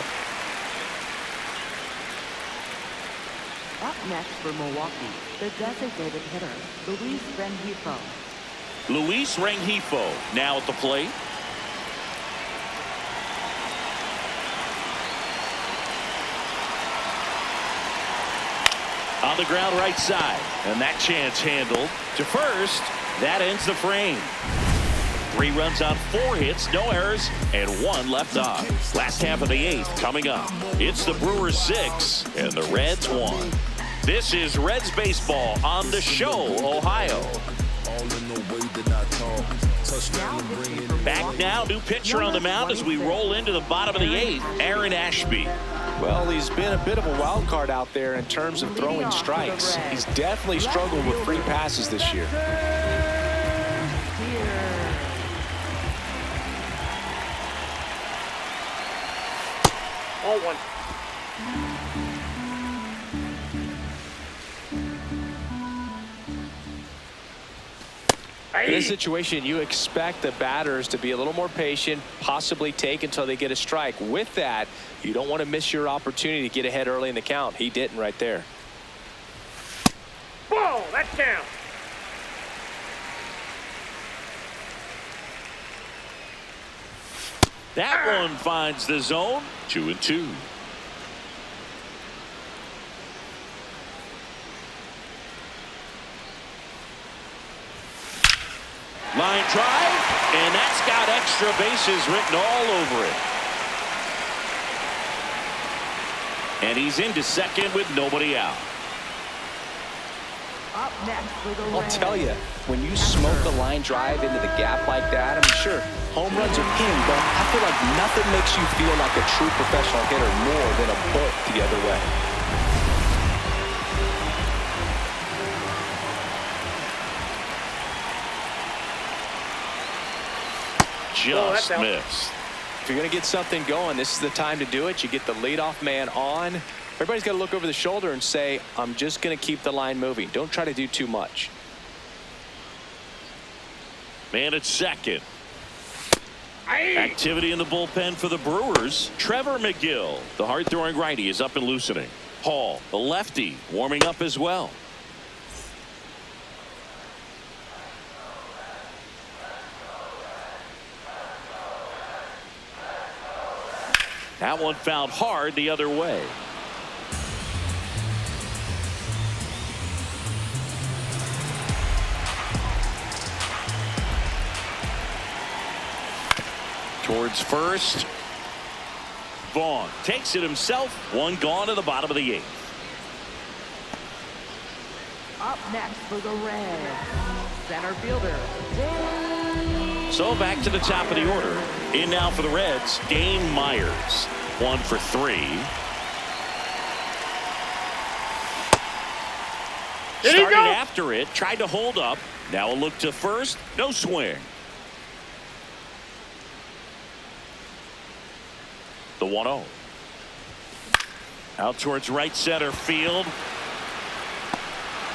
Up next for Milwaukee, the designated hitter, Luis Rengifo. Luis Rengifo now at the plate. On the ground right side, and that chance handled to first. That ends the frame. 3 runs on 4 hits, no errors, and 1 left on. Last half of the 8th coming up. It's the Brewers 6 and the Reds 1. This is Reds baseball on the Show, Ohio. Back now, new pitcher on the mound as we roll into the bottom of the 8th, Aaron Ashby. Well, he's been a bit of a wild card out there in terms of throwing strikes. He's definitely struggled with free passes this year. All one. In this situation, you expect the batters to be a little more patient, possibly take until they get a strike. With that, you don't want to miss your opportunity to get ahead early in the count. He didn't right there. Ball, that's down. That one finds the zone. 2-2. Line drive, and that's got extra bases written all over it. And he's into second with nobody out. Up next for the I'll Reds. tell you, when you smoke a line drive into the gap like that, I'm sure home runs are king, but I feel like nothing makes you feel like a true professional hitter more than a bolt the other way. Just missed. If you're going to get something going, this is the time to do it. You get the leadoff man on. Everybody's got to look over the shoulder and say, I'm just going to keep the line moving. Don't try to do too much. Man at second. Activity in the bullpen for the Brewers. Trevor McGill, the hard-throwing righty, is up and loosening. Hall, the lefty, warming up as well. That one fouled hard the other way. Towards first. Vaughn takes it himself. One gone to the bottom of the 8th. Up next for the Reds, center fielder, Dane. So back to the top of the order. In now for the Reds, Dane Myers. 1 for 3. Started after it, tried to hold up. Now a look to first, no swing. The 1-0. Out towards right center field.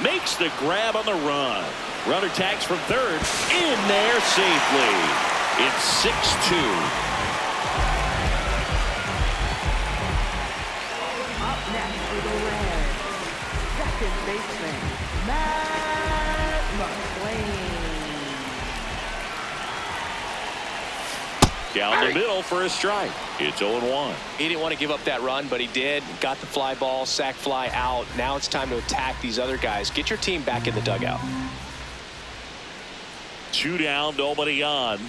Makes the grab on the run. Runner tags from third. In there safely. It's 6-2. Up next for the Reds, second baseman, Matt McLain. Down the middle for a strike. It's 0-1. He didn't want to give up that run, but he did. Got the fly ball, sac fly out. Now it's time to attack these other guys. Get your team back in the dugout. 2 down, nobody on.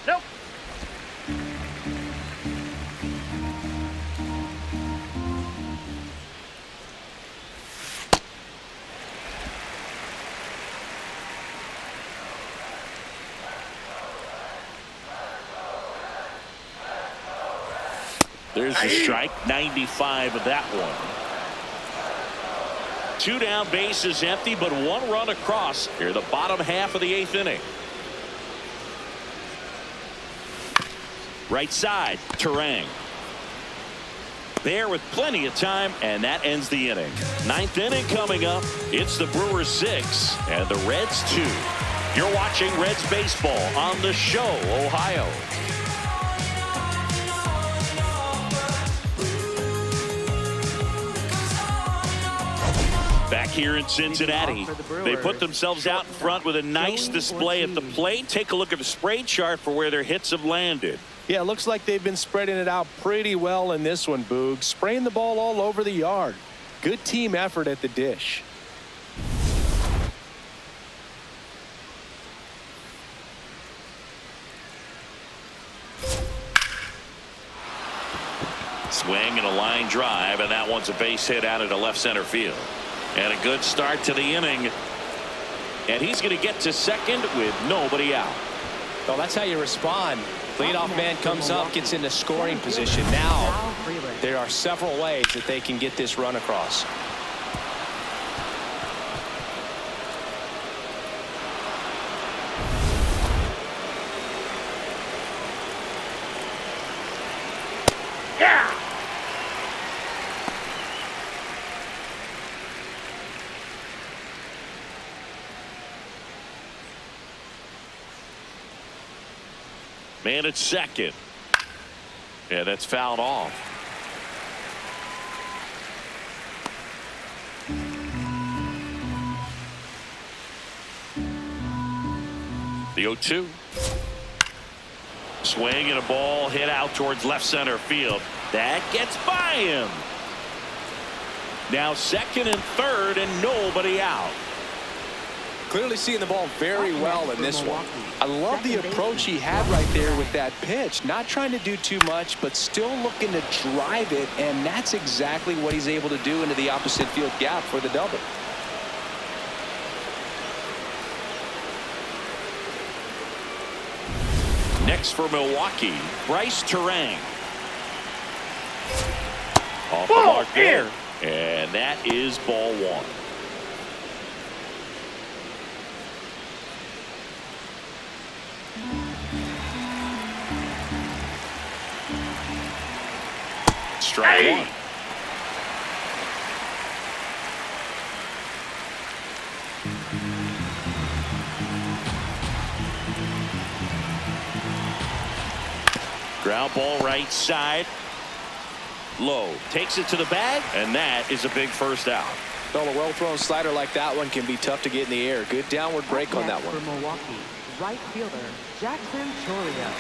Nope. There's a strike. 95 of that one. 2 down, base is empty, but 1 run across here the bottom half of the 8th inning. Right side, Turang. There with plenty of time, and that ends the inning. 9th inning coming up. It's the Brewers 6 and the Reds 2. You're watching Reds baseball on the Show, Ohio. Back here in Cincinnati, they put themselves out in front with a nice display at the plate. Take a look at the spray chart for where their hits have landed. Yeah, it looks like they've been spreading it out pretty well in this one, Boog. Spraying the ball all over the yard. Good team effort at the dish. Swing and a line drive, and that one's a base hit out into left center field. And a good start to the inning. And he's going to get to second with nobody out. Well, that's how you respond. Leadoff man comes up, gets into scoring position. Now, there are several ways that they can get this run across. Yeah. Man at second. Yeah, that's fouled off. The 0-2. Swing and a ball hit out towards left center field. That gets by him. Now second and third and nobody out. Clearly seeing the ball very well in this one. I love the approach he had right there with that pitch. Not trying to do too much, but still looking to drive it, and that's exactly what he's able to do into the opposite field gap for the double. Next for Milwaukee, Brice Turang. Off the Ball mark there, and that is ball one. Strike one. Ground ball right side. Lowe takes it to the bag, and that is a big first out. Well, a well-thrown slider like that one can be tough to get in the air. Good downward break on that one. For Milwaukee, right fielder Jackson Chourio.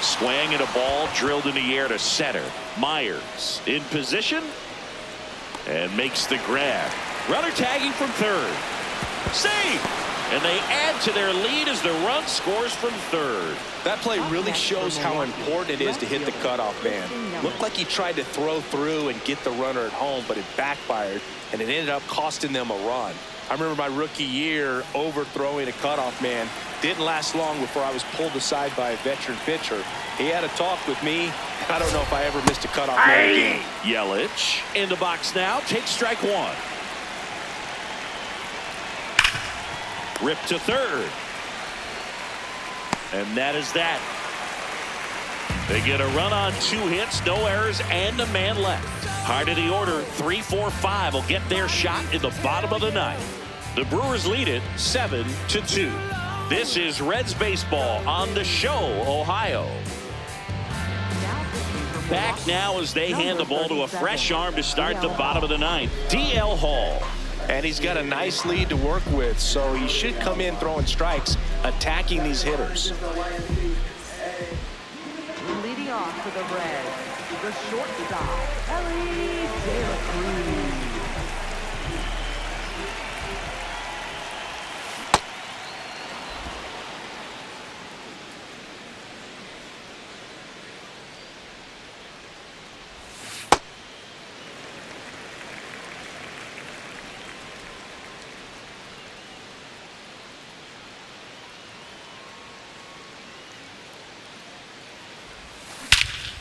Swing and a ball drilled in the air to center. Myers in position and makes the grab. Runner tagging from third. Save! And they add to their lead as the run scores from third. That play really shows how important it is to hit the cutoff man. Looked like he tried to throw through and get the runner at home, but it backfired, and it ended up costing them a run. I remember my rookie year overthrowing a cutoff man. Didn't last long before I was pulled aside by a veteran pitcher. He had a talk with me. I don't know if I ever missed a cutoff man again. Yelich in the box now. Takes strike one. Ripped to third. And that is that. They get a run on 2 hits, no errors, and a man left. High to the order, 3-4-5 will get their shot in the bottom of the ninth. The Brewers lead it 7-2. This is Reds baseball on the show, Ohio. Back now as they hand the ball to a fresh arm to start the bottom of the ninth, DL Hall. And he's got a nice lead to work with, so he should come in throwing strikes, attacking these hitters. Leading off for the Reds, the shortstop, Elly De La Cruz.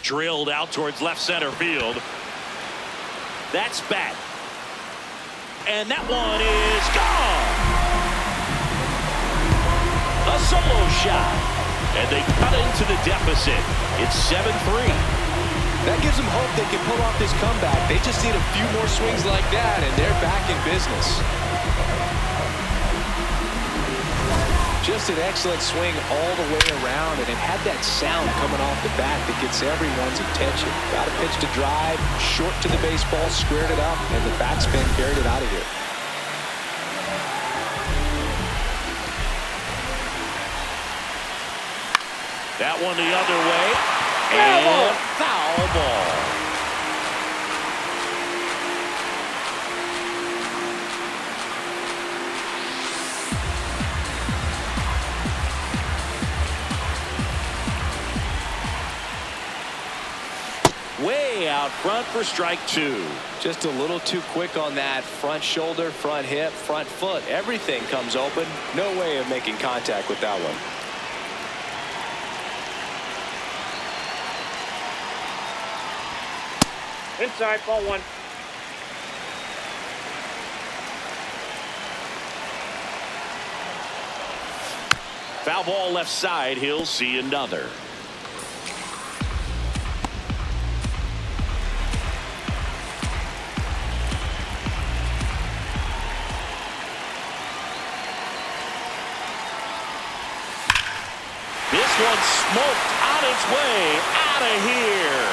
Drilled out towards left center field. That's bad. And that one is gone. A solo shot. And they cut into the deficit. It's 7-3. That gives them hope they can pull off this comeback. They just need a few more swings like that, and they're back in business. Just an excellent swing all the way around, and it had that sound coming off the bat that gets everyone's attention. Got a pitch to drive, short to the baseball, squared it up, and the backspin carried it out of here. That one the other way, and foul ball. Way out front for strike two. Just a little too quick on that front shoulder, front hip, front foot. Everything comes open. No way of making contact with that one. Inside, ball one. Foul ball left side. He'll see another. This one smoked on its way out of here.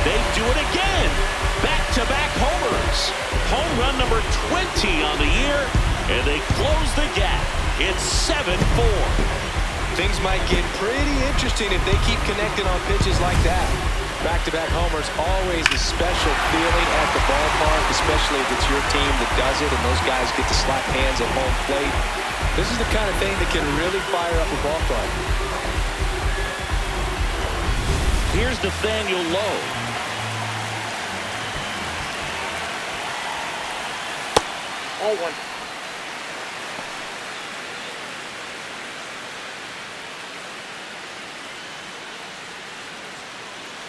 They do it again. Back-to-back homers. Home run number 20 on the year, and they close the gap. It's 7-4. Things might get pretty interesting if they keep connecting on pitches like that. Back-to-back homers, always a special feeling at the ballpark, especially if it's your team that does it and those guys get to slap hands at home plate. This is the kind of thing that can really fire up a ball club. Here's Nathaniel Lowe. Oh, one.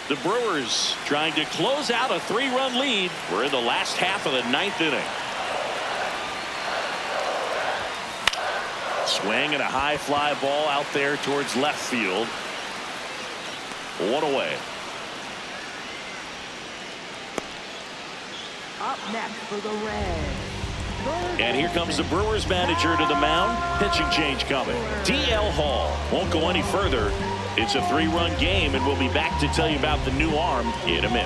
The Brewers trying to close out a 3-run lead. We're in the last half of the 9th inning. Swing and a high fly ball out there towards left field. One away. Up next for the Reds. And here comes the Brewers manager to the mound. Pitching change coming. D.L. Hall won't go any further. It's a 3-run game, and we'll be back to tell you about the new arm in a minute.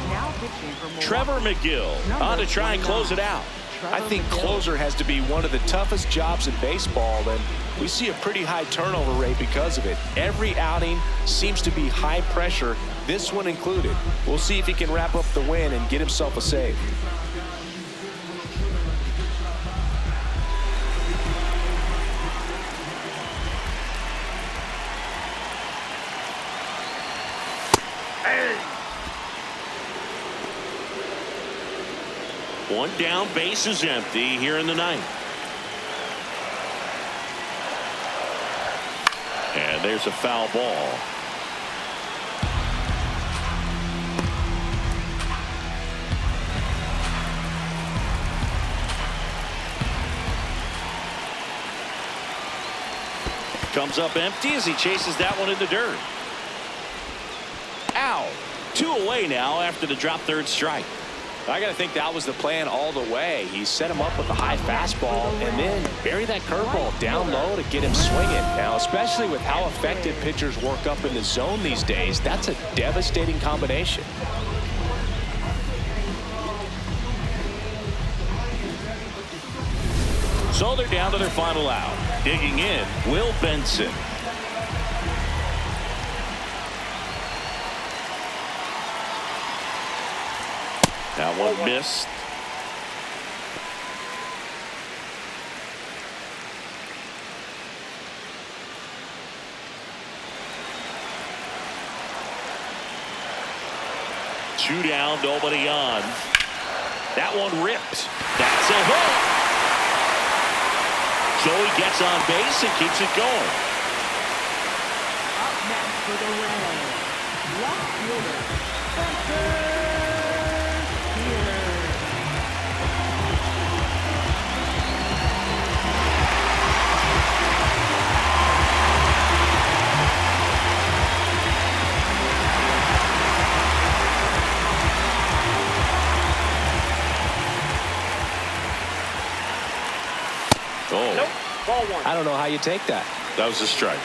Now pitching for Trevor McGill on to try and close it out. I think closer has to be one of the toughest jobs in baseball, and we see a pretty high turnover rate because of it. Every outing seems to be high pressure, this one included. We'll see if he can wrap up the win and get himself a save. One down, base is empty here in the 9th. And there's a foul ball. Comes up empty as he chases that one in the dirt. Out. 2 away now after the drop third strike. I got to think that was the plan all the way. He set him up with a high fastball and then bury that curveball down low to get him swinging. Now, especially with how effective pitchers work up in the zone these days, that's a devastating combination. So they're down to their final out. Digging in, Will Benson. That one missed. Two down, nobody on. That one ripped. That's a hit. Joey gets on base and keeps it going. Up next for the Reds. Left fielder, Spencer. Oh. Nope. Ball one. I don't know how you take that. That was a strike.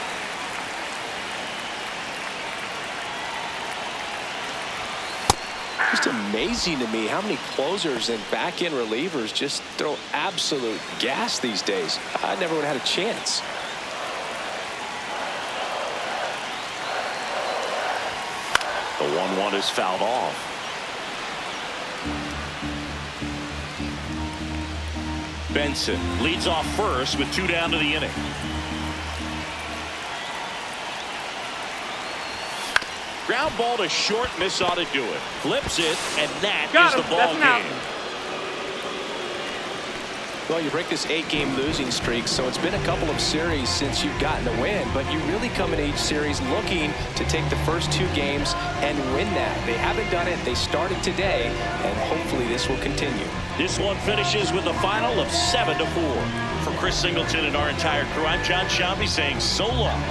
Just amazing to me how many closers and back-end relievers just throw absolute gas these days. I never would have had a chance. The 1-1 is fouled off. Benson leads off first with 2 down to the inning. Ground ball to short, miss ought to do it. Flips it, and that Got is him. the ball That's an out. game. Well, you break this 8-game losing streak, so it's been a couple of series since you've gotten a win, but you really come into each series looking to take the first 2 games and win that. They haven't done it. They started today, and hopefully this will continue. This one finishes with a final of 7-4. For Chris Singleton and our entire crew, I'm John Shambi saying so long.